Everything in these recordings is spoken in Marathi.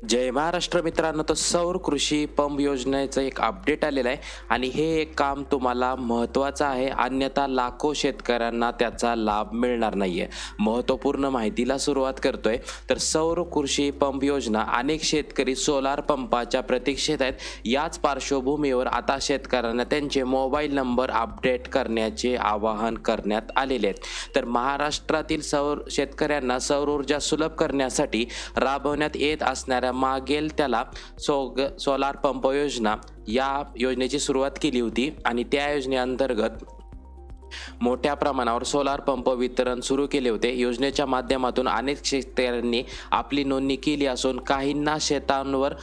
जय महाराष्ट्र मित्रांनो, तर सौर कृषी पंप योजनेचं एक अपडेट आलेलं आहे आणि हे एक काम तुम्हाला महत्त्वाचं आहे, अन्यथा लाखो शेतकऱ्यांना त्याचा लाभ मिळणार नाहीये. महत्त्वपूर्ण माहितीला सुरुवात करतोय. तर सौर कृषी पंप योजना, अनेक शेतकरी सोलार पंपाच्या प्रतीक्षेत आहेत. याच पार्श्वभूमीवर आता शेतकऱ्यांना त्यांचे मोबाईल नंबर अपडेट करण्याचे आवाहन करण्यात आलेले आहेत. तर महाराष्ट्रातील शेतकऱ्यांना सौर ऊर्जा सुलभ करण्यासाठी राबवण्यात येत असणाऱ्या मागेल त्याला सोलार पंप योजना या योजनेची सुरुवात केली होती आणि त्या योजनेअंतर्गत मोठ्या प्रमाणावर सोलार पंप वितरण सुरू केले होते. योजनेच्या माध्यमातून अनेक शेतकऱ्यांनी आपली नोंदणी केली असून काहींना शेतांवर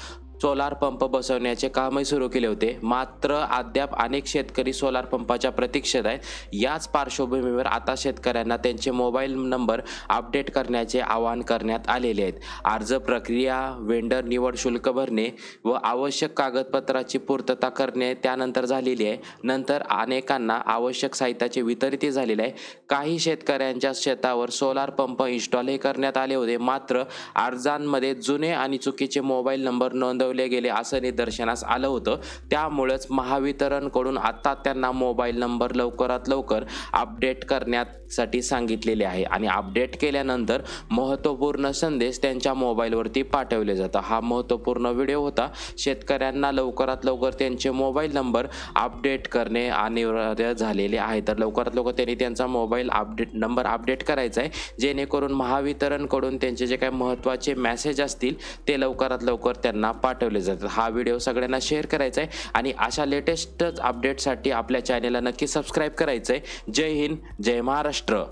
सोलार पंप बसवण्याचे कामही सुरू केले होते. मात्र अद्याप अनेक शेतकरी सोलार पंपाच्या प्रतीक्षेत आहेत. याच पार्श्वभूमीवर आता शेतकऱ्यांना त्यांचे मोबाईल नंबर अपडेट करण्याचे आवाहन करण्यात आलेले आहेत. अर्ज प्रक्रिया, वेंडर निवड शुल्क भरणे व आवश्यक कागदपत्राची पूर्तता करणे त्यानंतर झालेली आहे. नंतर अनेकांना आवश्यक साहित्याचे वितरितही झालेले आहे. काही शेतकऱ्यांच्या शेतावर सोलार पंप इन्स्टॉलही करण्यात आले होते. मात्र अर्जांमध्ये जुने आणि चुकीचे मोबाईल नंबर नोंदवले गेले असं निदर्शनास आलं होतं. त्यामुळेच महावितरणकडून आता त्यांना मोबाईल नंबर लवकरात लवकर अपडेट करण्यासाठी सांगितलेले आहे आणि अपडेट केल्यानंतर महत्त्वपूर्ण संदेश त्यांच्या मोबाईलवरती पाठवले जातात. हा महत्त्वपूर्ण व्हिडिओ होता. शेतकऱ्यांना लवकरात लवकर त्यांचे मोबाईल नंबर अपडेट करणे अनिवार्य झालेले आहे. तर लवकरात लवकर त्यांनी त्यांचा मोबाईल नंबर अपडेट करायचा आहे, जेणेकरून महावितरणकडून त्यांचे जे काही महत्त्वाचे मेसेज असतील ते लवकरात लवकर त्यांना पाठवले जातात. हा व्हिडिओ सगळ्यांना शेअर करायचा आहे आणि अशा लेटेस्ट अपडेटसाठी आपल्या चॅनेलला नक्की सबस्क्राईब करायचं आहे. जय हिंद, जय महाराष्ट्र.